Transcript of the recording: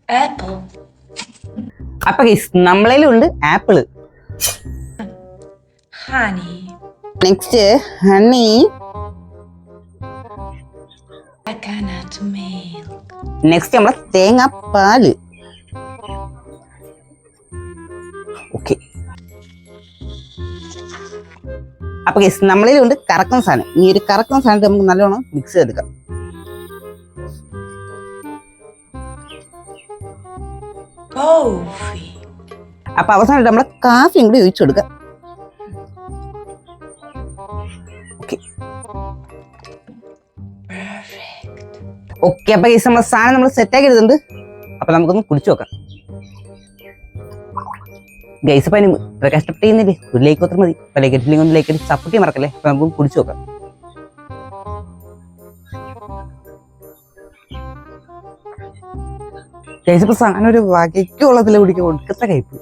Apple. അപ്പൊ guys നമ്മളേലും ഉണ്ട് apple. Honey. Next honey. Coconut milk. Next നമ്മളെ തേങ്ങാപ്പാല്. ഓക്കെ. അപ്പൊ ഗൈസ് നമ്മളേലും ഉണ്ട് കറക്കുന്ന സാധനം. ഈ ഒരു കറക്കുന്ന സാധനത്തെ നമുക്ക് നല്ലോണം മിക്സ് ചെയ്തെടുക്കാം. Coffee. അപ്പൊ അവസാനമായിട്ട് നമ്മളെ കാഫിയും കൂടി ഒഴിച്ചു കൊടുക്കാം. ഓക്കെ. അപ്പൊ ഗൈസ് നമ്മളെ സാധനം നമ്മൾ സെറ്റ് ആക്കി എടുത്തിട്ടുണ്ട്. അപ്പൊ നമുക്കൊന്ന് കുടിച്ചു നോക്കാം. ഗൈസ് അപ്പൊ ഇത്ര കഷ്ടപ്പെട്ട് ചെയ്യുന്നില്ലേ, ഒരു ലൈക്ക് ഒത്തിരി മതി. അപ്പൊ ലൈക്ക് ഇട്ടില്ലെങ്കിൽ ഒന്ന് ലൈക്ക് അടിച്ച് സപ്പോർട്ട് ചെയ്യാൻ മറക്കല്ലേ. അപ്പൊ നമുക്ക് കുടിച്ചു നോക്കാം. ഗൈസ് ഇപ്പൊ സാധനം ഒരു വകയ്ക്കുള്ളതിൽ കുടിക്കാൻ ഒടുക്കത്തെ കയ്പ്.